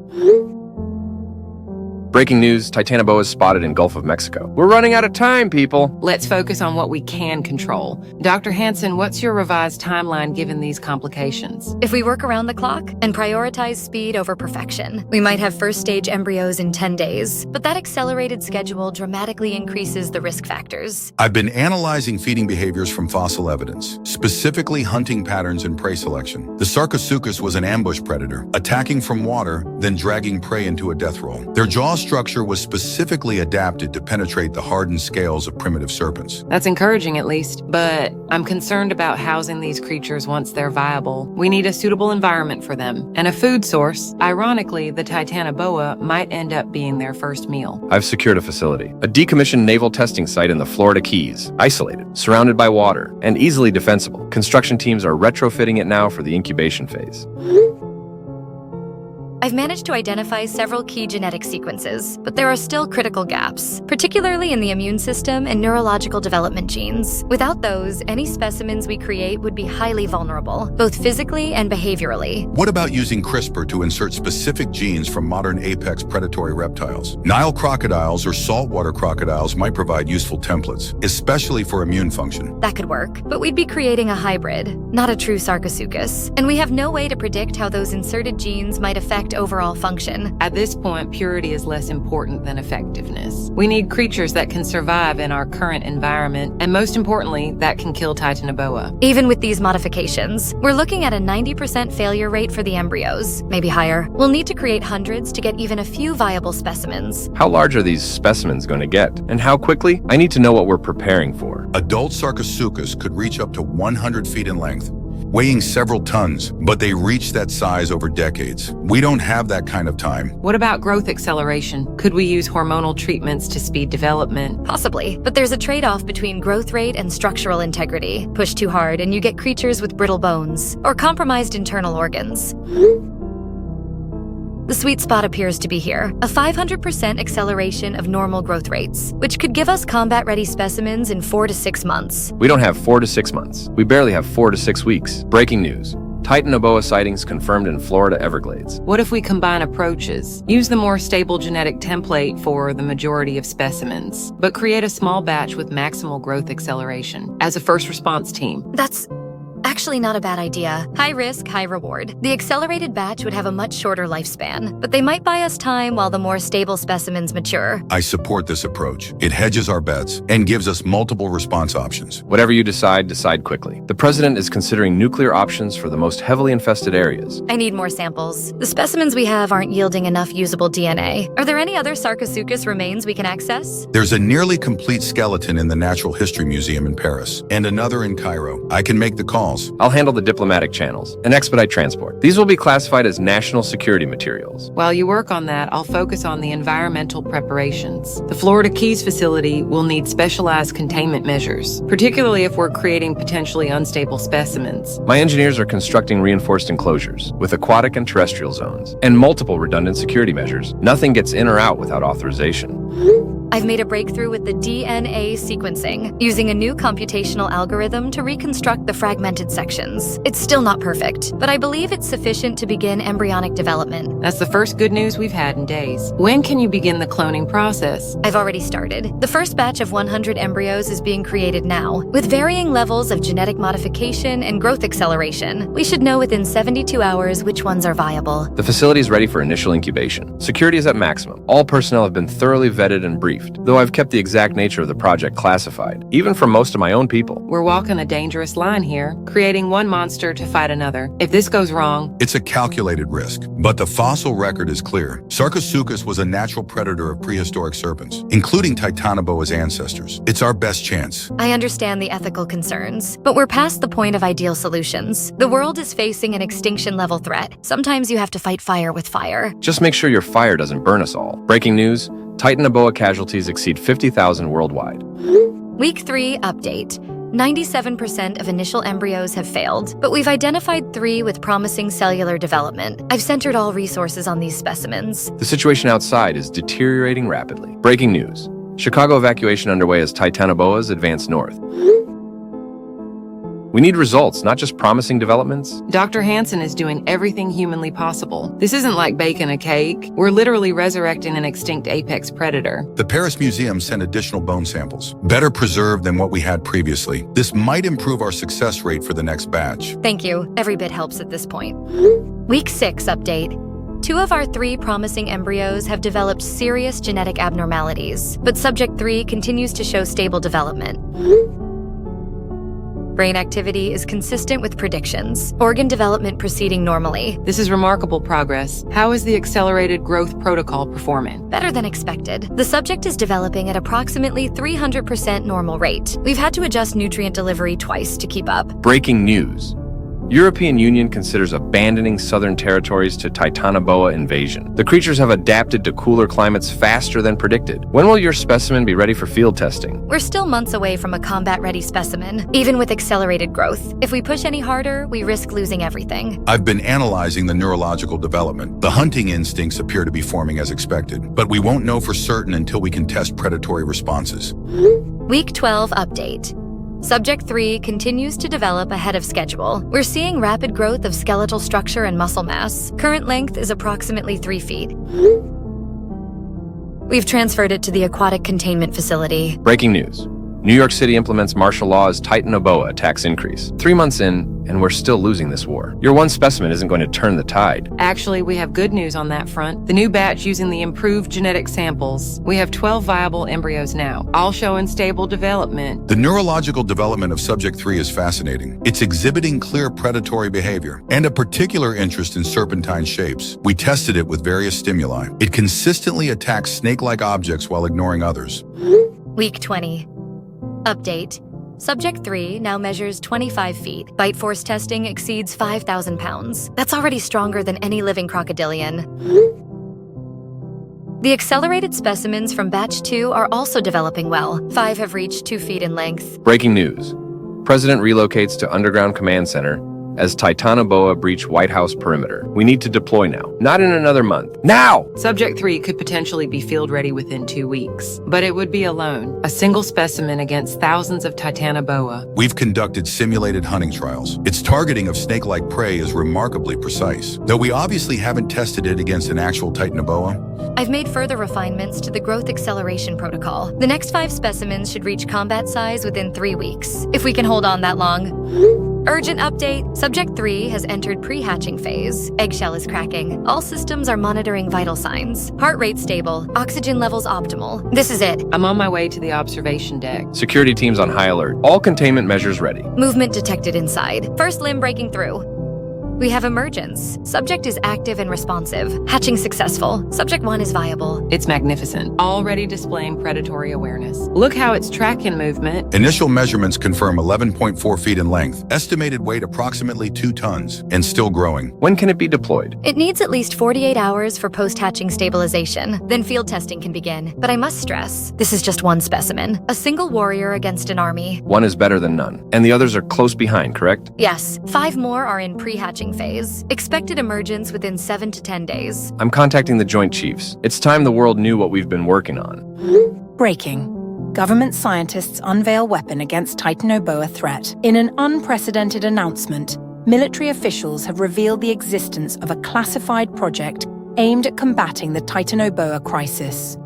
Breaking news, Titanoboa is spotted in Gulf of Mexico. We're running out of time, people. Let's focus on what we can control. Dr. Hansen, what's your revised timeline given these complications? If we work around the clock and prioritize speed over perfection, we might have first-stage embryos in 10 days, but that accelerated schedule dramatically increases the risk factors. I've been analyzing feeding behaviors from fossil evidence, specifically hunting patterns and prey selection. The Sarcosuchus was an ambush predator, attacking from water, then dragging prey into a death roll. Their jaws structure was specifically adapted to penetrate the hardened scales of primitive serpents. That's encouraging at least, but I'm concerned about housing these creatures once they're viable. We need a suitable environment for them, and a food source. Ironically, the Titanoboa might end up being their first meal. I've secured a facility, a decommissioned naval testing site in the Florida Keys, isolated, surrounded by water, and easily defensible. Construction teams are retrofitting it now for the incubation phase. I've managed to identify several key genetic sequences, but there are still critical gaps, particularly in the immune system and neurological development genes. Without those, any specimens we create would be highly vulnerable, both physically and behaviorally. What about using CRISPR to insert specific genes from modern apex predatory reptiles? Nile crocodiles or saltwater crocodiles might provide useful templates, especially for immune function. That could work, but we'd be creating a hybrid, not a true Sarcosuchus, and we have no way to predict how those inserted genes might affect overall function. At this point, purity is less important than effectiveness. We need creatures that can survive in our current environment, and most importantly, that can kill Titanoboa. Even with these modifications, we're looking at a 90% failure rate for the embryos, maybe higher. We'll need to create hundreds to get even a few viable specimens. How large are these specimens going to get? And how quickly? I need to know what we're preparing for. Adult Sarcosuchus could reach up to 100 feet in length, weighing several tons, but they reach that size over decades. We don't have that kind of time. What about growth acceleration? Could we use hormonal treatments to speed development? Possibly, but there's a trade-off between growth rate and structural integrity. Push too hard and you get creatures with brittle bones or compromised internal organs. The sweet spot appears to be here, a 500% acceleration of normal growth rates, which could give us combat-ready specimens in 4 to 6 months. We don't have 4 to 6 months. We barely have 4 to 6 weeks. Breaking news. Titanoboa sightings confirmed in Florida Everglades. What if we combine approaches? Use the more stable genetic template for the majority of specimens, but create a small batch with maximal growth acceleration as a first response team. That's actually not a bad idea. High risk, high reward. The accelerated batch would have a much shorter lifespan, but they might buy us time while the more stable specimens mature. I support this approach. It hedges our bets and gives us multiple response options. Whatever you decide, decide quickly. The president is considering nuclear options for the most heavily infested areas. I need more samples. The specimens we have aren't yielding enough usable DNA. Are there any other Sarcosuchus remains we can access? There's a nearly complete skeleton in the Natural History Museum in Paris, and another in Cairo. I can make the calls. I'll handle the diplomatic channels and expedite transport. These will be classified as national security materials. While you work on that, I'll focus on the environmental preparations. The Florida Keys facility will need specialized containment measures, particularly if we're creating potentially unstable specimens. My engineers are constructing reinforced enclosures with aquatic and terrestrial zones and multiple redundant security measures. Nothing gets in or out without authorization. I've made a breakthrough with the DNA sequencing, using a new computational algorithm to reconstruct the fragmented sections. It's still not perfect, but I believe it's sufficient to begin embryonic development. That's the first good news we've had in days. When can you begin the cloning process? I've already started. The first batch of 100 embryos is being created now, with varying levels of genetic modification and growth acceleration. We should know within 72 hours which ones are viable. The facility is ready for initial incubation. Security is at maximum. All personnel have been thoroughly vetted and briefed, though I've kept the exact nature of the project classified, even from most of my own people. We're walking a dangerous line here, creating one monster to fight another. If this goes wrong, it's a calculated risk, but the fossil record is clear. Sarcosuchus was a natural predator of prehistoric serpents, including Titanoboa's ancestors. It's our best chance. I understand the ethical concerns, but we're past the point of ideal solutions. The world is facing an extinction-level threat. Sometimes you have to fight fire with fire. Just make sure your fire doesn't burn us all. Breaking news. Titanoboa casualties exceed 50,000 worldwide. Week 3 update. 97% of initial embryos have failed, but we've identified 3 with promising cellular development. I've centered all resources on these specimens. The situation outside is deteriorating rapidly. Breaking news. Chicago evacuation underway as Titanoboas advance north. We need results, not just promising developments. Dr. Hansen is doing everything humanly possible. This isn't like baking a cake. We're literally resurrecting an extinct apex predator. The Paris Museum sent additional bone samples, better preserved than what we had previously. This might improve our success rate for the next batch. Thank you. Every bit helps at this point. Week 6 update. 2 of our 3 promising embryos have developed serious genetic abnormalities, but subject 3 continues to show stable development. Brain activity is consistent with predictions. Organ development proceeding normally. This is remarkable progress. How is the accelerated growth protocol performing? Better than expected. The subject is developing at approximately 300% normal rate. We've had to adjust nutrient delivery twice to keep up. Breaking news. European Union considers abandoning southern territories to Titanoboa invasion. The creatures have adapted to cooler climates faster than predicted. When will your specimen be ready for field testing? We're still months away from a combat-ready specimen, even with accelerated growth. If we push any harder, we risk losing everything. I've been analyzing the neurological development. The hunting instincts appear to be forming as expected, but we won't know for certain until we can test predatory responses. Week 12 update. Subject 3 continues to develop ahead of schedule. We're seeing rapid growth of skeletal structure and muscle mass. Current length is approximately 3 feet. We've transferred it to the aquatic containment facility. Breaking news. New York City implements martial law as Titanoboa attacks increase. 3 months in, and we're still losing this war. Your one specimen isn't going to turn the tide. Actually, we have good news on that front. The new batch using the improved genetic samples. We have 12 viable embryos now, all showing stable development. The neurological development of Subject 3 is fascinating. It's exhibiting clear predatory behavior and a particular interest in serpentine shapes. We tested it with various stimuli. It consistently attacks snake-like objects while ignoring others. Week 20. Update. Subject 3 now measures 25 feet. Bite force testing exceeds 5,000 pounds. That's already stronger than any living crocodilian. The accelerated specimens from Batch 2 are also developing well. 5 have reached 2 feet in length. Breaking news. President relocates to Underground Command Center as Titanoboa breach White House perimeter. We need to deploy now. Not in another month. Now! Subject 3 could potentially be field ready within 2 weeks, but it would be alone. A single specimen against thousands of Titanoboa. We've conducted simulated hunting trials. Its targeting of snake-like prey is remarkably precise. Though we obviously haven't tested it against an actual Titanoboa. I've made further refinements to the growth acceleration protocol. The next 5 specimens should reach combat size within 3 weeks, if we can hold on that long. Urgent update. Subject 3 has entered pre-hatching phase. Eggshell is cracking. All systems are monitoring vital signs. Heart rate stable. Oxygen levels optimal. This is it. I'm on my way to the observation deck. Security teams on high alert. All containment measures ready. Movement detected inside. First limb breaking through. We have emergence. Subject is active and responsive. Hatching successful. Subject 1 is viable. It's magnificent. Already displaying predatory awareness. Look how it's tracking movement. Initial measurements confirm 11.4 feet in length, estimated weight approximately 2 tons, and still growing. When can it be deployed? It needs at least 48 hours for post-hatching stabilization. Then field testing can begin. But I must stress, this is just one specimen. A single warrior against an army. One is better than none. And the others are close behind, correct? Yes. 5 more are in pre-hatching phase. Expected emergence within 7 to 10 days. I'm contacting the Joint Chiefs. It's time the world knew what we've been working on. Breaking. Government scientists unveil weapon against Titanoboa threat. In an unprecedented announcement, military officials have revealed the existence of a classified project aimed at combating the Titanoboa crisis.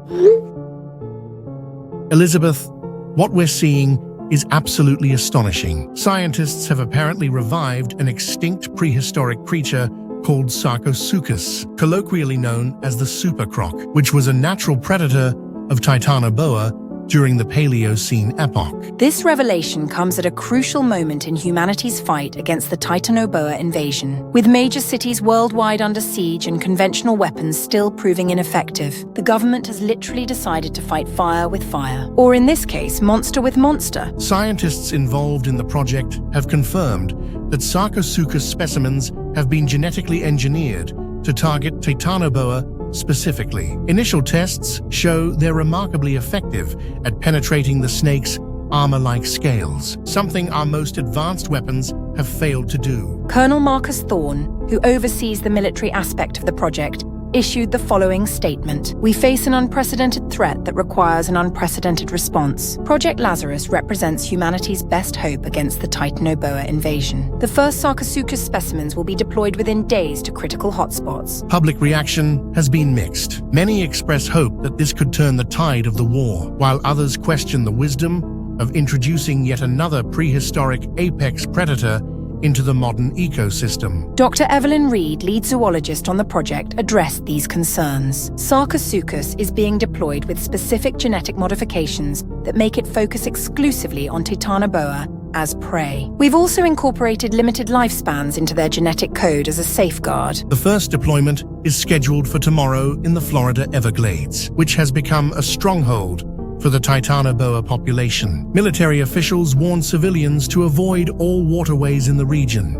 Elizabeth, what we're seeing is absolutely astonishing. Scientists have apparently revived an extinct prehistoric creature called Sarcosuchus, colloquially known as the super croc, which was a natural predator of Titanoboa during the Paleocene epoch. This revelation comes at a crucial moment in humanity's fight against the Titanoboa invasion. With major cities worldwide under siege and conventional weapons still proving ineffective, the government has literally decided to fight fire with fire. Or in this case, monster with monster. Scientists involved in the project have confirmed that Sarcosuchus specimens have been genetically engineered to target Titanoboa specifically. Initial tests show they're remarkably effective at penetrating the snake's armor-like scales, something our most advanced weapons have failed to do. Colonel Marcus Thorne, who oversees the military aspect of the project, issued the following statement. We face an unprecedented threat that requires an unprecedented response. Project Lazarus represents humanity's best hope against the Titanoboa invasion. The first Sarcosuchus specimens will be deployed within days to critical hotspots. Public reaction has been mixed. Many express hope that this could turn the tide of the war, while others question the wisdom of introducing yet another prehistoric apex predator into the modern ecosystem. Dr. Evelyn Reed, lead zoologist on the project, addressed these concerns. Sarcosuchus is being deployed with specific genetic modifications that make it focus exclusively on Titanoboa as prey. We've also incorporated limited lifespans into their genetic code as a safeguard. The first deployment is scheduled for tomorrow in the Florida Everglades, which has become a stronghold for the Titanoboa population. Military officials warn civilians to avoid all waterways in the region.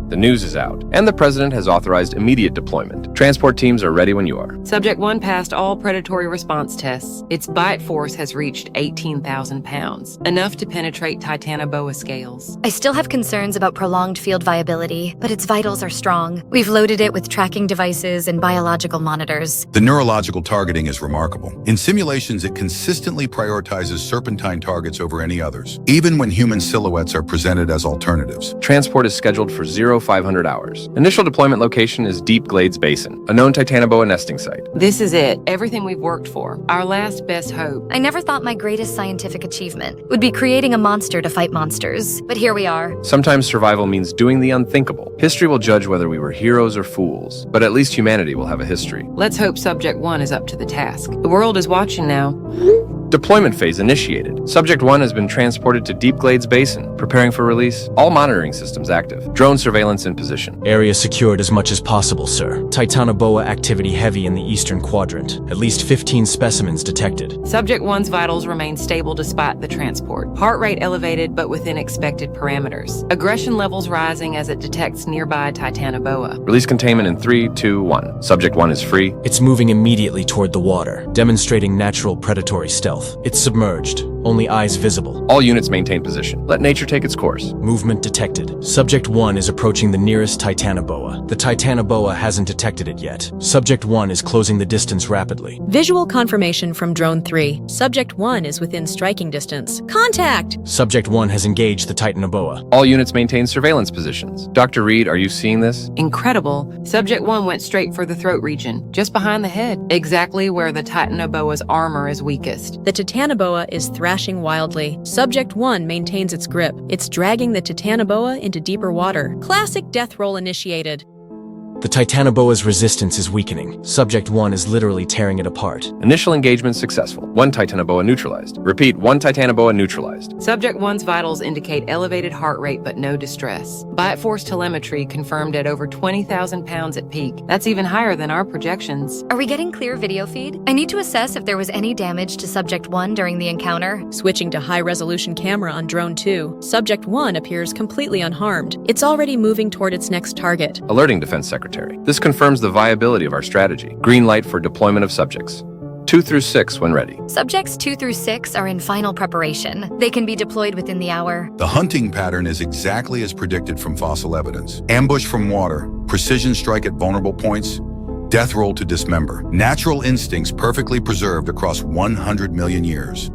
The news is out, and the president has authorized immediate deployment. Transport teams are ready when you are. Subject 1 passed all predatory response tests. Its bite force has reached 18,000 pounds, enough to penetrate Titanoboa scales. I still have concerns about prolonged field viability, but its vitals are strong. We've loaded it with tracking devices and biological monitors. The neurological targeting is remarkable. In simulations, it consistently prioritizes serpentine targets over any others, even when human silhouettes are presented as alternatives. Transport is scheduled for 0500 hours. Initial deployment location is Deep Glades Basin, a known Titanoboa nesting site. This is it. Everything we've worked for. Our last best hope. I never thought my greatest scientific achievement would be creating a monster to fight monsters, but here we are. Sometimes survival means doing the unthinkable. History will judge whether we were heroes or fools, but at least humanity will have a history. Let's hope Subject 1 is up to the task. The world is watching now. Deployment phase initiated. Subject 1 has been transported to Deep Glades Basin, preparing for release. All monitoring systems active. Drone surveillance in position. Area secured as much as possible, sir. Titanoboa activity heavy in the eastern quadrant. At least 15 specimens detected. Subject 1's vitals remain stable despite the transport. Heart rate elevated but within expected parameters. Aggression levels rising as it detects nearby Titanoboa. Release containment in 3, 2, 1. Subject 1 is free. It's moving immediately toward the water, demonstrating natural predatory stealth. It's submerged, only eyes visible. All units maintain position. Let nature take its course. Movement detected. Subject 1 is approaching the nearest Titanoboa. The Titanoboa hasn't detected it yet. Subject 1 is closing the distance rapidly. Visual confirmation from Drone 3. Subject 1 is within striking distance. Contact! Subject 1 has engaged the Titanoboa. All units maintain surveillance positions. Dr. Reed, are you seeing this? Incredible. Subject 1 went straight for the throat region, just behind the head, exactly where the Titanoboa's armor is weakest. The Titanoboa is thrashing wildly. Subject 1 maintains its grip. It's dragging the Titanoboa into deeper water. Classic death roll initiated. The Titanoboa's resistance is weakening. Subject 1 is literally tearing it apart. Initial engagement successful. 1 Titanoboa neutralized. Repeat, 1 Titanoboa neutralized. Subject 1's vitals indicate elevated heart rate but no distress. Bite force telemetry confirmed at over 20,000 pounds at peak. That's even higher than our projections. Are we getting clear video feed? I need to assess if there was any damage to Subject 1 during the encounter. Switching to high-resolution camera on Drone 2. Subject 1 appears completely unharmed. It's already moving toward its next target. Alerting Defense Secretary. This confirms the viability of our strategy. Green light for deployment of subjects. 2 through 6 when ready. Subjects 2 through 6 are in final preparation. They can be deployed within the hour. The hunting pattern is exactly as predicted from fossil evidence. Ambush from water, precision strike at vulnerable points, death roll to dismember. Natural instincts perfectly preserved across 100 million years.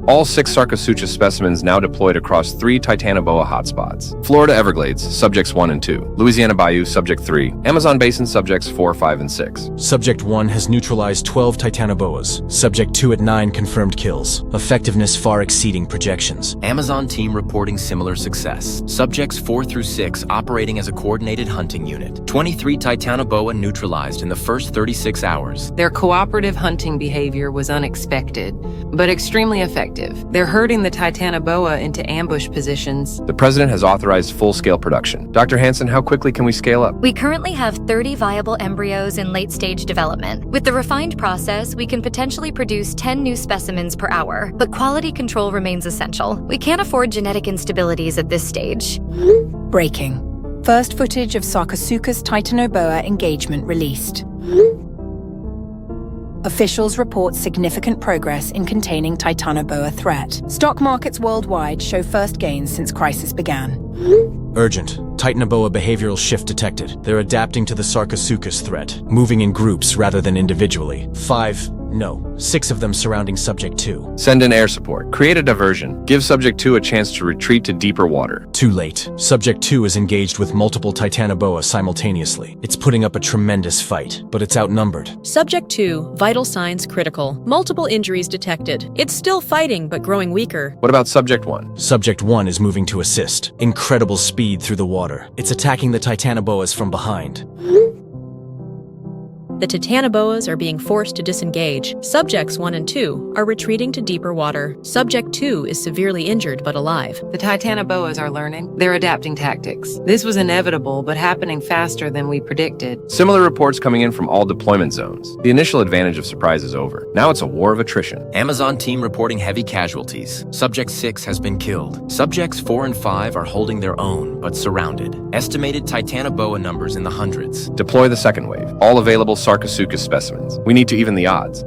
All 6 Sarcosuchus specimens now deployed across 3 Titanoboa hotspots. Florida Everglades, subjects 1 and 2. Louisiana Bayou, subject 3. Amazon Basin, subjects 4, 5, and 6. Subject 1 has neutralized 12 Titanoboas. Subject 2 at 9 confirmed kills. Effectiveness far exceeding projections. Amazon team reporting similar success. Subjects 4 through 6 operating as a coordinated hunting unit. 23 Titanoboa neutralized in the first 36 hours. Their cooperative hunting behavior was unexpected, but extremely effective. They're herding the Titanoboa into ambush positions. The president has authorized full-scale production. Dr. Hansen, how quickly can we scale up? We currently have 30 viable embryos in late-stage development. With the refined process, we can potentially produce 10 new specimens per hour, but quality control remains essential. We can't afford genetic instabilities at this stage. Breaking. First footage of Sarcosuchus Titanoboa engagement released. Officials report significant progress in containing Titanoboa threat. Stock markets worldwide show first gains since crisis began. Urgent. Titanoboa behavioral shift detected. They're adapting to the Sarcosuchus threat, moving in groups rather than individually. 6 of them surrounding Subject 2. Send in air support. Create a diversion. Give Subject 2 a chance to retreat to deeper water. Too late. Subject 2 is engaged with multiple Titanoboa simultaneously. It's putting up a tremendous fight, but it's outnumbered. Subject 2, vital signs critical. Multiple injuries detected. It's still fighting, but growing weaker. What about Subject 1? Subject 1 is moving to assist. Incredible speed through the water. It's attacking the Titanoboas from behind. The Titanoboas are being forced to disengage. Subjects 1 and 2 are retreating to deeper water. Subject 2 is severely injured but alive. The Titanoboas are learning. They're adapting tactics. This was inevitable, but happening faster than we predicted. Similar reports coming in from all deployment zones. The initial advantage of surprise is over. Now it's a war of attrition. Amazon team reporting heavy casualties. Subject 6 has been killed. Subjects 4 and 5 are holding their own, but surrounded. Estimated Titanoboa numbers in the hundreds. Deploy the second wave. All available Sarcosuchus specimens. We need to even the odds.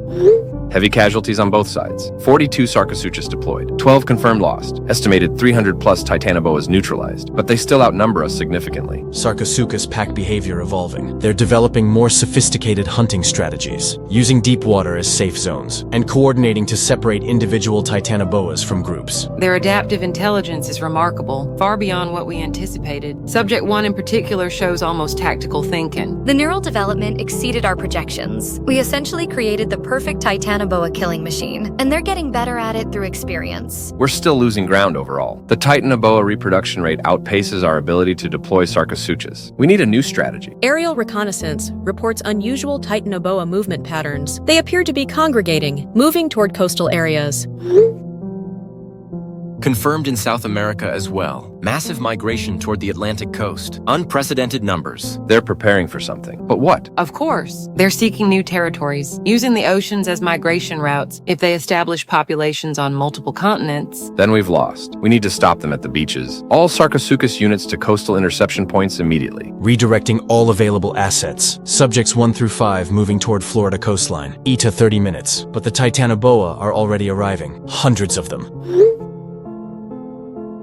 Heavy casualties on both sides. 42 Sarcosuchus deployed. 12 confirmed lost. Estimated 300 plus Titanoboas neutralized. But they still outnumber us significantly. Sarcosuchus pack behavior evolving. They're developing more sophisticated hunting strategies, using deep water as safe zones, and coordinating to separate individual Titanoboas from groups. Their adaptive intelligence is remarkable, far beyond what we anticipated. Subject 1 in particular shows almost tactical thinking. The neural development exceeded our projections. We essentially created the perfect Titanoboa killing machine, and they're getting better at it through experience. We're still losing ground overall. The Titanoboa reproduction rate outpaces our ability to deploy Sarcosuchus. We need a new strategy. Aerial reconnaissance reports unusual Titanoboa movement patterns. They appear to be congregating, moving toward coastal areas. Confirmed in South America as well. Massive migration toward the Atlantic coast. Unprecedented numbers. They're preparing for something. But what? Of course, they're seeking new territories, using the oceans as migration routes. If they establish populations on multiple continents, Then we've lost. We need to stop them at the beaches. All Sarcosuchus units to coastal interception points immediately. Redirecting all available assets. Subjects 1 through 5 moving toward Florida coastline. ETA 30 minutes. But the Titanoboa are already arriving. Hundreds of them.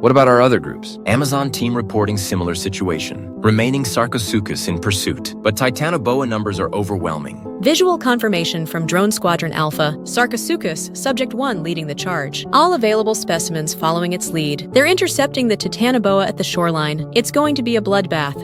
What about our other groups? Amazon team reporting similar situation. Remaining Sarcosuchus in pursuit. But Titanoboa numbers are overwhelming. Visual confirmation from Drone Squadron Alpha. Sarcosuchus, Subject 1 leading the charge. All available specimens following its lead. They're intercepting the Titanoboa at the shoreline. It's going to be a bloodbath.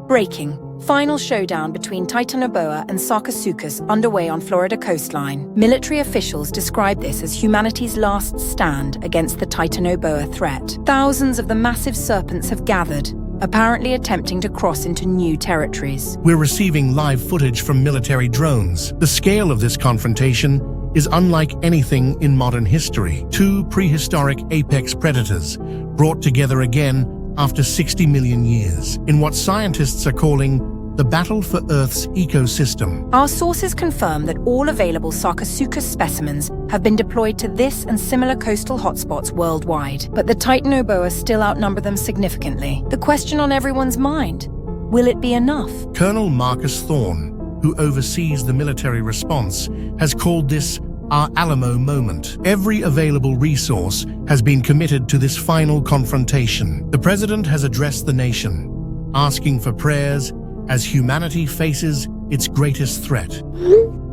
Breaking. Final showdown between Titanoboa and Sarcosuchus underway on Florida coastline. Military officials describe this as humanity's last stand against the Titanoboa threat. Thousands of the massive serpents have gathered, apparently attempting to cross into new territories. We're receiving live footage from military drones. The scale of this confrontation is unlike anything in modern history. Two prehistoric apex predators brought together again after 60 million years, in what scientists are calling the battle for Earth's ecosystem. Our sources confirm that all available Sarcosuchus specimens have been deployed to this and similar coastal hotspots worldwide, but the Titanoboa still outnumber them significantly. The question on everyone's mind, will it be enough? Colonel Marcus Thorne, who oversees the military response, has called this our Alamo moment. Every available resource has been committed to this final confrontation. The president has addressed the nation, asking for prayers as humanity faces its greatest threat.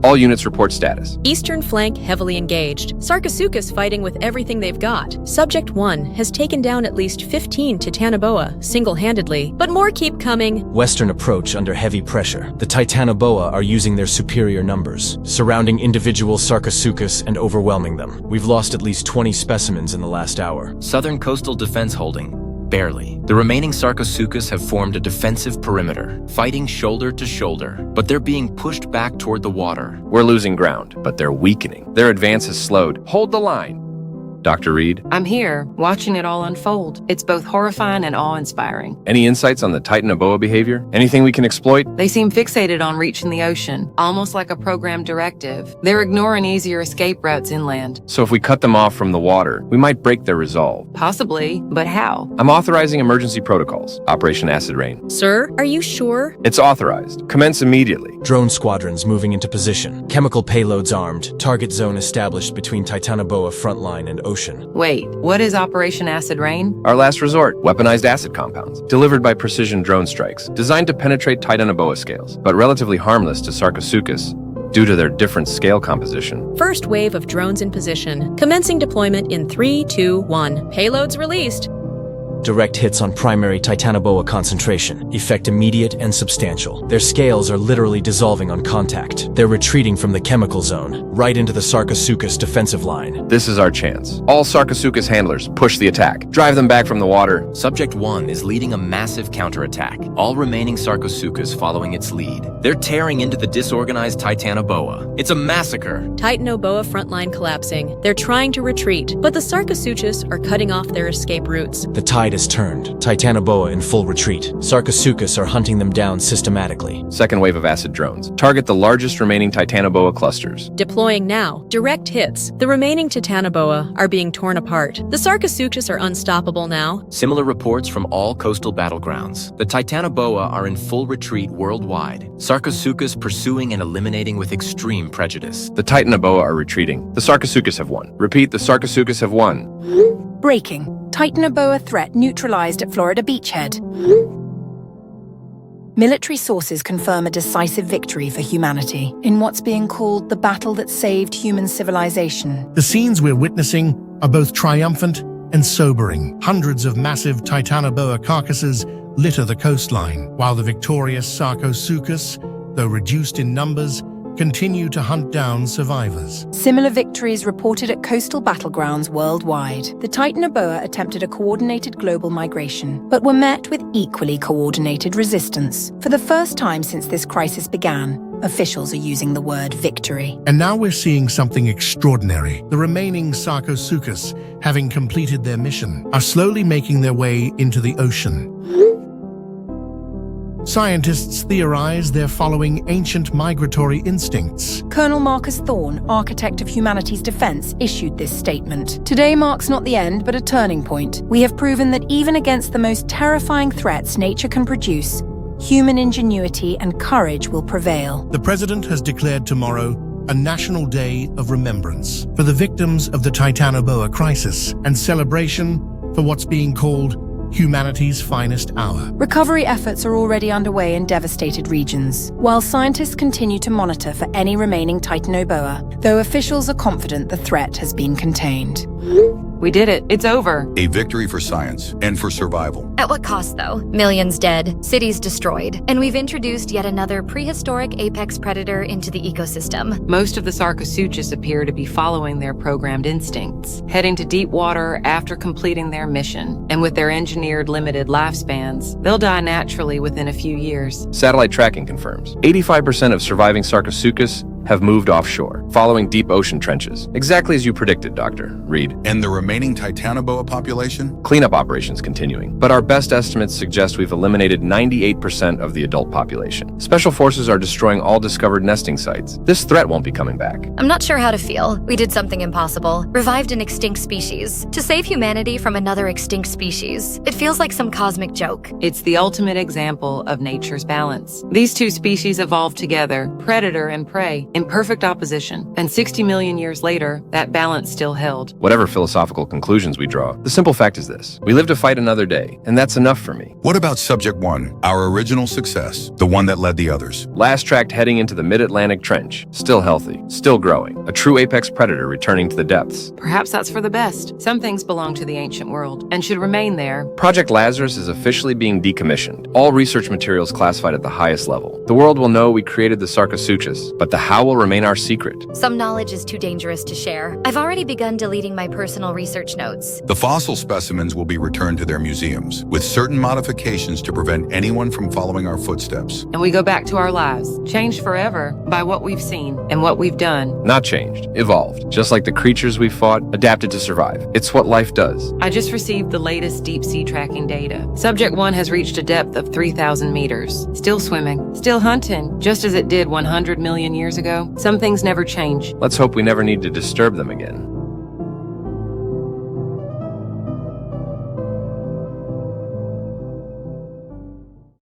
All units report status. Eastern flank heavily engaged. Sarcosuchus fighting with everything they've got. Subject 1 has taken down at least 15 Titanoboa single-handedly, but more keep coming. Western approach under heavy pressure. The Titanoboa are using their superior numbers, surrounding individual Sarcosuchus and overwhelming them. We've lost at least 20 specimens in the last hour. Southern coastal defense holding. Barely. The remaining Sarcosuchus have formed a defensive perimeter, fighting shoulder to shoulder, but they're being pushed back toward the water. We're losing ground, but they're weakening. Their advance has slowed. Hold the line. Dr. Reed? I'm here, watching it all unfold. It's both horrifying and awe-inspiring. Any insights on the Titanoboa behavior? Anything we can exploit? They seem fixated on reaching the ocean, almost like a programmed directive. They're ignoring easier escape routes inland. So if we cut them off from the water, we might break their resolve. Possibly, but how? I'm authorizing emergency protocols. Operation Acid Rain. Sir, are you sure? It's authorized. Commence immediately. Drone squadrons moving into position. Chemical payloads armed. Target zone established between Titanoboa frontline and ocean. Wait, what is Operation Acid Rain? Our last resort, weaponized acid compounds, delivered by precision drone strikes, designed to penetrate Titanoboa scales, but relatively harmless to Sarcosuchus due to their different scale composition. First wave of drones in position. Commencing deployment in 3, 2, 1. Payloads released. Direct hits on primary Titanoboa concentration. Effect immediate and substantial. Their scales are literally dissolving on contact. They're retreating from the chemical zone, right into the Sarcosuchus defensive line. This is our chance. All Sarcosuchus handlers, push the attack. Drive them back from the water. Subject 1 is leading a massive counterattack, all remaining Sarcosuchus following its lead. They're tearing into the disorganized Titanoboa. It's a massacre. Titanoboa frontline collapsing. They're trying to retreat, but the Sarcosuchus are cutting off their escape routes. The tide has turned. Titanoboa in full retreat. Sarcosuchus are hunting them down systematically. Second wave of acid drones. Target the largest remaining Titanoboa clusters. Deploying now. Direct hits. The remaining Titanoboa are being torn apart. The Sarcosuchus are unstoppable now. Similar reports from all coastal battlegrounds. The Titanoboa are in full retreat worldwide. Sarcosuchus pursuing and eliminating with extreme prejudice. The Titanoboa are retreating. The Sarcosuchus have won. Repeat, the Sarcosuchus have won. Breaking. Titanoboa threat neutralized at Florida beachhead. Military sources confirm a decisive victory for humanity in what's being called the battle that saved human civilization. The scenes we're witnessing are both triumphant and sobering. Hundreds of massive Titanoboa carcasses litter the coastline, while the victorious Sarcosuchus, though reduced in numbers, continue to hunt down survivors. Similar victories reported at coastal battlegrounds worldwide. The Titanoboa attempted a coordinated global migration, but were met with equally coordinated resistance. For the first time since this crisis began, officials are using the word victory. And now we're seeing something extraordinary. The remaining Sarcosuchus, having completed their mission, are slowly making their way into the ocean. Scientists theorize they're following ancient migratory instincts. Colonel Marcus Thorne, architect of humanity's defense, issued this statement. Today marks not the end, but a turning point. We have proven that even against the most terrifying threats nature can produce, human ingenuity and courage will prevail. The president has declared tomorrow a national day of remembrance for the victims of the Titanoboa crisis and celebration for what's being called humanity's finest hour. Recovery efforts are already underway in devastated regions, while scientists continue to monitor for any remaining Titanoboa, though officials are confident the threat has been contained. We did it. It's over. A victory for science and for survival. At what cost, though? Millions dead, cities destroyed, and we've introduced yet another prehistoric apex predator into the ecosystem. Most of the Sarcosuchus appear to be following their programmed instincts, heading to deep water after completing their mission. And with their engineered limited lifespans, they'll die naturally within a few years. Satellite tracking confirms 85% of surviving Sarcosuchus have moved offshore, following deep ocean trenches. Exactly as you predicted, Dr. Reed. And the remaining Titanoboa population? Cleanup operations continuing, but our best estimates suggest we've eliminated 98% of the adult population. Special forces are destroying all discovered nesting sites. This threat won't be coming back. I'm not sure how to feel. We did something impossible. Revived an extinct species. To save humanity from another extinct species. It feels like some cosmic joke. It's the ultimate example of nature's balance. These two species evolved together, predator and prey, in perfect opposition. And 60 million years later, that balance still held. Whatever philosophical conclusions we draw, the simple fact is this. We live to fight another day, and that's enough for me. What about Subject 1, our original success, the one that led the others? Last tracked heading into the mid-Atlantic Trench. Still healthy, still growing. A true apex predator returning to the depths. Perhaps that's for the best. Some things belong to the ancient world, and should remain there. Project Lazarus is officially being decommissioned. All research materials classified at the highest level. The world will know we created the Sarcosuchus, but the how will remain our secret. Some knowledge is too dangerous to share. I've already begun deleting my personal research notes. The fossil specimens will be returned to their museums, with certain modifications to prevent anyone from following our footsteps. And we go back to our lives, changed forever by what we've seen and what we've done. Not changed, evolved. Just like the creatures we fought, adapted to survive. It's what life does. I just received the latest deep-sea tracking data. Subject 1 has reached a depth of 3,000 meters. Still swimming, still hunting, just as it did 100 million years ago. Some things never change. Let's hope we never need to disturb them again.